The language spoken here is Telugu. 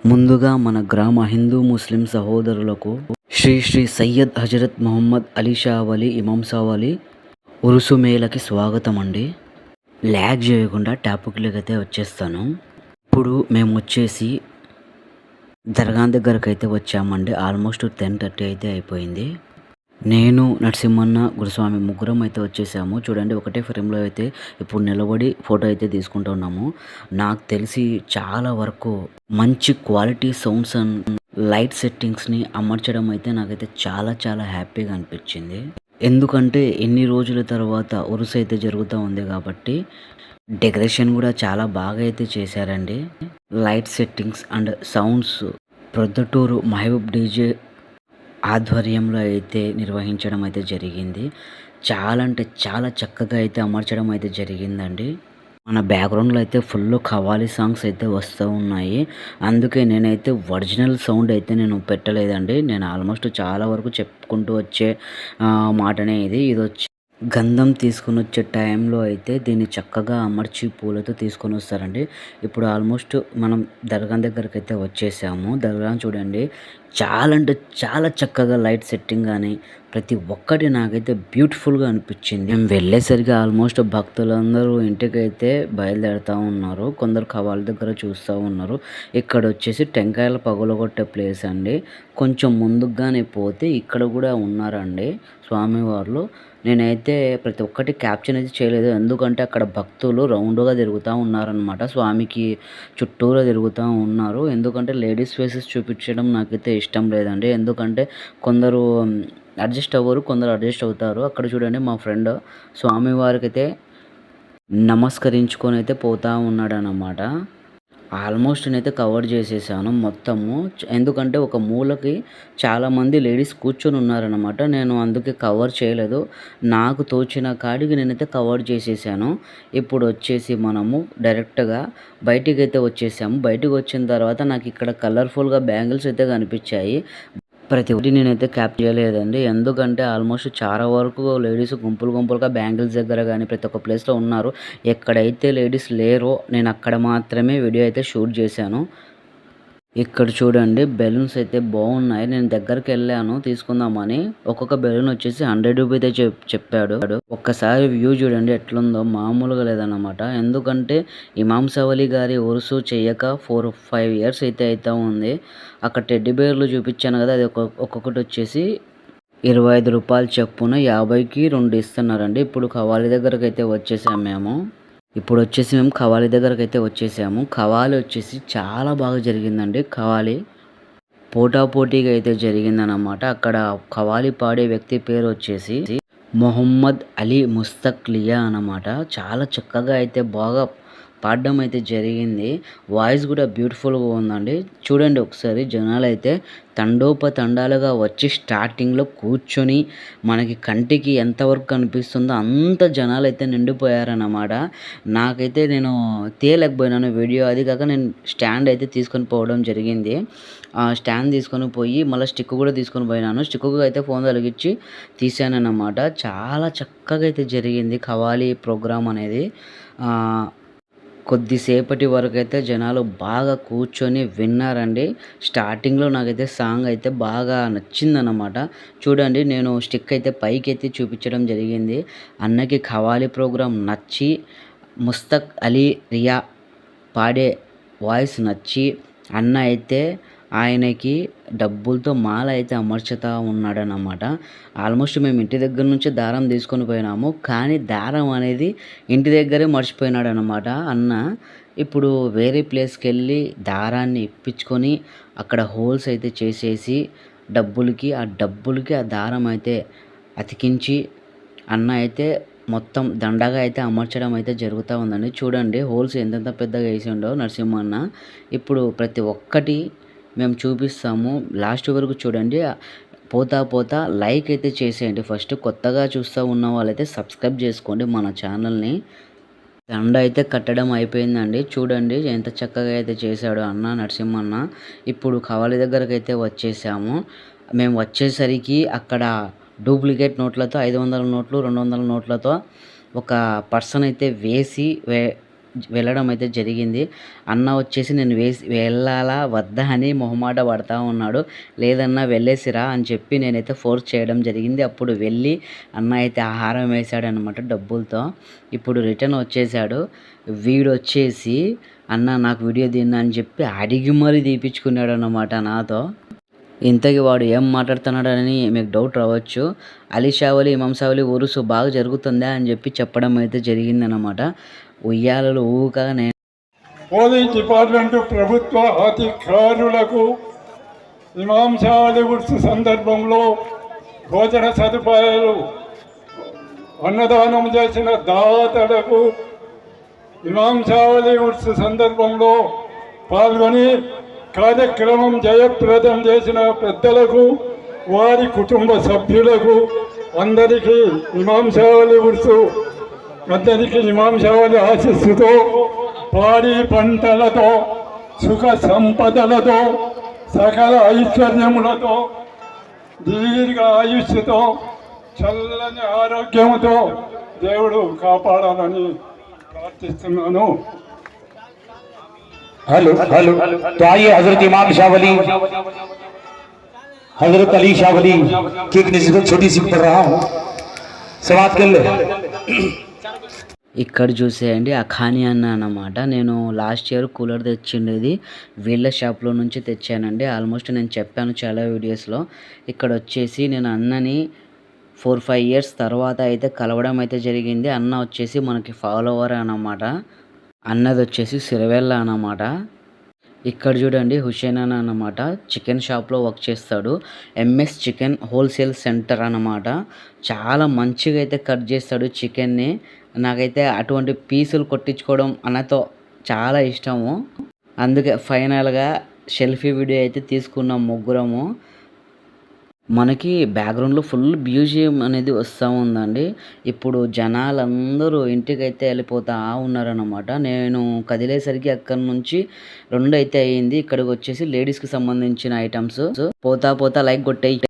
ముందుగా మన గ్రామ హిందూ ముస్లిం సహోదరులకు శ్రీ శ్రీ సయ్యద్ హజరత్ మొహమ్మద్ అలీ షా వలి ఇమాం సావలి ఉరుసు మేళకి స్వాగతం అండి. ల్యాగ్ చేయకుండా టాపిక్లోకి అయితే వచ్చేస్తాను. ఇప్పుడు మేము వచ్చేసి దర్గా దగ్గరకు అయితే వచ్చామండి. ఆల్మోస్ట్ 10:30 అయితే అయిపోయింది. నేను నరసింహన్న గురుస్వామి ముగ్గురం అయితే వచ్చేసాము. చూడండి, ఒకటే ఫ్రేమ్లో అయితే ఇప్పుడు నిలబడి ఫోటో అయితే తీసుకుంటూ ఉన్నాము. నాకు తెలిసి చాలా వరకు మంచి క్వాలిటీ సౌండ్స్ అండ్ లైట్ సెట్టింగ్స్ని అమర్చడం అయితే నాకైతే చాలా చాలా హ్యాపీగా అనిపించింది. ఎందుకంటే ఎన్ని రోజుల తర్వాత ఉరుసు అయితే జరుగుతూ ఉంది కాబట్టి డెకరేషన్ కూడా చాలా బాగా అయితే చేశారండి. Light settings and sounds Proddatur Mahaboob DJ ఆధ్వర్యంలో అయితే నిర్వహించడం అయితే జరిగింది. చాలా అంటే చాలా చక్కగా అయితే అమర్చడం అయితే జరిగిందండి. మన బ్యాక్గ్రౌండ్లో అయితే ఫుల్ ఖవాలీ సాంగ్స్ అయితే వస్తూ ఉన్నాయి. అందుకే నేనైతే ఒరిజినల్ సౌండ్ అయితే నేను పెట్టలేదండి. నేను ఆల్మోస్ట్ చాలా వరకు చెప్పుకుంటూ వచ్చే మాటనే ఇది. వచ్చి గంధం తీసుకొని వచ్చే టైంలో అయితే దీన్ని చక్కగా అమర్చి పూలతో తీసుకొని వస్తారండి. ఇప్పుడు ఆల్మోస్ట్ మనం దర్గా దగ్గరికి అయితే వచ్చేసాము. దర్గా చూడండి, చాలా అంటే చాలా చక్కగా లైట్ సెట్టింగ్ కానీ ప్రతి ఒక్కటి నాకైతే బ్యూటిఫుల్గా అనిపించింది. మేము వెళ్ళేసరికి ఆల్మోస్ట్ భక్తులందరూ ఇంటికైతే బయలుదేరుతూ ఉన్నారు. కొందరు కవాల దగ్గర చూస్తూ ఉన్నారు. ఇక్కడ వచ్చేసి టెంకాయలు పగలగొట్టే ప్లేస్ అండి. కొంచెం ముందుగానే పోతే ఇక్కడ కూడా ఉన్నారండి స్వామివార్లు. నేనైతే ప్రతి ఒక్కటి క్యాప్చర్ అయితే చేయలేదు. ఎందుకంటే అక్కడ భక్తులు రౌండ్గా తిరుగుతూ ఉన్నారనమాట. స్వామికి చుట్టూరా తిరుగుతూ ఉన్నారు. ఎందుకంటే లేడీస్ ఫేసెస్ చూపించడం నాకైతే ఇష్టం లేదండి. ఎందుకంటే కొందరు అడ్జస్ట్ అవ్వరు, కొందరు అడ్జస్ట్ అవుతారు. అక్కడ చూడండి, మా ఫ్రెండ్ స్వామివారికి అయితే నమస్కరించుకొని అయితే పోతూ ఉన్నాడనమాట. ఆల్మోస్ట్ నేనైతే కవర్ చేసేసాను మొత్తము. ఎందుకంటే ఒక మూలకి చాలామంది లేడీస్ కూర్చొని ఉన్నారనమాట. నేను అందుకే కవర్ చేయలేదు. నాకు తోచిన కాడికి నేనైతే కవర్ చేసేసాను. ఇప్పుడు వచ్చేసి మనము డైరెక్ట్గా బయటికైతే వచ్చేసాము. బయటకు వచ్చిన తర్వాత నాకు ఇక్కడ కలర్ఫుల్గా బ్యాంగిల్స్ అయితే కనిపించాయి. ప్రతి ఒక్కటి నేనైతే క్యాప్ చేయలేదండి. ఎందుకంటే ఆల్మోస్ట్ చాలా వరకు లేడీస్ గుంపులు గుంపులుగా బ్యాంగిల్స్ దగ్గర కానీ ప్రతి ఒక్క ప్లేస్లో ఉన్నారు. ఎక్కడైతే లేడీస్ లేరో నేను అక్కడ మాత్రమే వీడియో అయితే షూట్ చేశాను. ఇక్కడ చూడండి, బెలూన్స్ అయితే బాగున్నాయి. నేను దగ్గరికి వెళ్ళాను తీసుకుందామని. ఒక్కొక్క బెలూన్ వచ్చేసి 100 రూపీ అయితే చెప్పాడు. ఒక్కసారి వ్యూ చూడండి ఎట్లుందో, మామూలుగా లేదన్నమాట. ఎందుకంటే ఇమాం సవలి గారి ఉరుసు చేయక 4-5 ఇయర్స్ అయితే అవుతా ఉంది. అక్కడ టెడ్డీ బేర్లు చూపించాను కదా, అది ఒక్కొక్కటి వచ్చేసి 25 రూపాయలు చొప్పున 50కి 2 ఇస్తున్నారండి. ఇప్పుడు కవాలి దగ్గరకు అయితే వచ్చేసాము మేము. ఇప్పుడు వచ్చేసి మేము ఖవాలీ దగ్గరకు అయితే వచ్చేసాము. ఖవాలీ వచ్చేసి చాలా బాగా జరిగిందండి. ఖవాలీ పోటాపోటీగా అయితే జరిగిందనమాట. అక్కడ ఖవాలీ పాడే వ్యక్తి పేరు వచ్చేసి మొహమ్మద్ అలీ ముస్తక్లియా అన్నమాట. చాలా చక్కగా అయితే బాగా పాడడం అయితే జరిగింది. వాయిస్ కూడా బ్యూటిఫుల్గా ఉందండి. చూడండి ఒకసారి, జనాలు అయితే తండోపతండాలుగా వచ్చి స్టార్టింగ్లో కూర్చొని మనకి కంటికి ఎంతవరకు కనిపిస్తుందో అంత జనాలు అయితే నిండిపోయారన్నమాట. నాకైతే నేను తీయలేకపోయినాను వీడియో. అది కాక నేను స్టాండ్ అయితే తీసుకొని పోవడం జరిగింది. ఆ స్టాండ్ తీసుకొని పోయి మళ్ళీ స్టిక్ కూడా తీసుకొని పోయినాను. స్టిక్కు అయితే ఫోన్ తొలగించి తీసానన్నమాట. చాలా చక్కగా అయితే జరిగింది ఖవాలీ ప్రోగ్రామ్ అనేది. కొద్దిసేపటి వరకు అయితే జనాలు బాగా కూర్చొని విన్నారండి. స్టార్టింగ్లో నాకైతే సాంగ్ అయితే బాగా నచ్చిందన్నమాట. చూడండి, నేను స్టిక్ అయితే పైకి ఎత్తి చూపించడం జరిగింది. అన్నకి ఖవాలీ ప్రోగ్రాం నచ్చి, ముస్తక్ అలీ రియా పాడే వాయిస్ నచ్చి, అన్న అయితే ఆయనకి డబ్బులతో మాల అయితే అమర్చుతా ఉన్నాడనమాట. ఆల్మోస్ట్ మేము ఇంటి దగ్గర నుంచి దారం తీసుకొని పోయినాము. కానీ దారం అనేది ఇంటి దగ్గరే మర్చిపోయినాడనమాట అన్న. ఇప్పుడు వేరే ప్లేస్కి వెళ్ళి దారాన్ని ఇప్పించుకొని అక్కడ హోల్స్ అయితే చేసేసి డబ్బులకి ఆ దారం అయితే అతికించి అన్న అయితే మొత్తం దండగా అయితే అమర్చడం అయితే జరుగుతూ ఉందండి. చూడండి హోల్స్ ఎంతెంత పెద్దగా వేసిండో నరసింహన్న. ఇప్పుడు ప్రతి ఒక్కటి మేము చూపిస్తాము. లాస్ట్ వరకు చూడండి. పోతా లైక్ అయితే చేసేయండి. ఫస్ట్ కొత్తగా చూస్తూ ఉన్న వాళ్ళైతే సబ్స్క్రైబ్ చేసుకోండి మన ఛానల్ని. దండ అయితే కట్టడం అయిపోయిందండి. చూడండి ఎంత చక్కగా అయితే చేశాడు అన్న నరసింహన్న. ఇప్పుడు ఖవాలీ దగ్గరకు అయితే వచ్చేసాము. మేము వచ్చేసరికి అక్కడ డూప్లికేట్ నోట్లతో 500 నోట్లు, 200 నోట్లతో ఒక పర్సన్ అయితే వెళ్ళడం అయితే జరిగింది. అన్న వచ్చేసి నేను వెళ్ళాలా వద్దా అని మొహమాట పడతా ఉన్నాడు. లేదన్నా వెళ్ళేసిరా అని చెప్పి నేనైతే ఫోర్స్ చేయడం జరిగింది. అప్పుడు వెళ్ళి అన్న అయితే ఆహారం వేశాడనమాట డబ్బులతో. ఇప్పుడు రిటర్న్ వచ్చేసాడు. వీడొచ్చేసి అన్న నాకు వీడియో తీయన్నా అని చెప్పి అడిగి మరీ తీపిచ్చుకున్నాడు అన్నమాట నాతో. ఇంతకీ వాడు ఏం మాట్లాడుతున్నాడని మీకు డౌట్ రావచ్చు. అలీ షా వలి, ఇమాం షా వలి ఉరుసు బాగా జరుగుతుందా అని చెప్పి చెప్పడం అయితే జరిగిందనమాట. ఉయ్యాలలు ఊకనే పోలీస్ డిపార్ట్మెంటు ప్రభుత్వ అధికారులకు ఇమాం షా వలి ఉర్సు సందర్భంలో భోజన సదుపాయాలు అన్నదానం చేసిన దాతలకు ఇమాం షా వలి ఉర్సు సందర్భంలో పాల్గొని కార్యక్రమం జయప్రదం చేసిన పెద్దలకు, వారి కుటుంబ సభ్యులకు అందరికీ ఇమాం షా వలి ఉర్సు ఇమాం షా వలి ఆశీస్సుతో పాడి పంటలతో సుఖ సంపదలతో సకల ఐశ్వర్యములతో దీర్ఘ ఆయుష్తో చల్లని ఆరోగ్యంతో దేవుడు కాపాడాలని ప్రార్థిస్తున్నాను. हेलो हेलो तो आइए हजरत इमाम शाह वली हजरत अली शाह वली की एक नसीहत छोटी सी पढ़ रहा हूँ, समाप्त कर ले। ఇక్కడ చూసేయండి అఖాని అన్న అన్నమాట. నేను లాస్ట్ ఇయర్ కూలర్ తెచ్చిండేది వీళ్ళ షాప్లో నుంచి తెచ్చానండి. ఆల్మోస్ట్ నేను చెప్పాను చాలా వీడియోస్లో. ఇక్కడ వచ్చేసి నేను అన్నని 4-5 ఇయర్స్ తర్వాత అయితే కలవడం అయితే జరిగింది. అన్న వచ్చేసి మనకి ఫాలోవర్ అన్నమాట. అన్నది వచ్చేసి సిరివెల్ల అన్నమాట. ఇక్కడ చూడండి హుషేన్ అన్న అన్నమాట. చికెన్ షాప్లో వర్క్ చేస్తాడు. ఎంఎస్ చికెన్ హోల్సేల్ సెంటర్ అన్నమాట. చాలా మంచిగా అయితే కట్ చేస్తాడు చికెన్ని. నాకైతే అటువంటి పీసులు కొట్టించుకోవడం అన్నతో చాలా ఇష్టము. అందుకే ఫైనల్గా సెల్ఫీ వీడియో అయితే తీసుకున్నాం ముగ్గురము. మనకి బ్యాక్గ్రౌండ్లో ఫుల్ బ్యూజియం అనేది వస్తూ ఉందండి. ఇప్పుడు జనాలందరూ ఇంటికైతే వెళ్ళిపోతూ ఉన్నారన్నమాట. నేను కదిలేసరికి అక్కడి నుంచి 2 అయితే అయ్యింది. ఇక్కడికి వచ్చేసి లేడీస్కి సంబంధించిన ఐటమ్స్. పోతా పోతా లైక్ కొట్టేయి.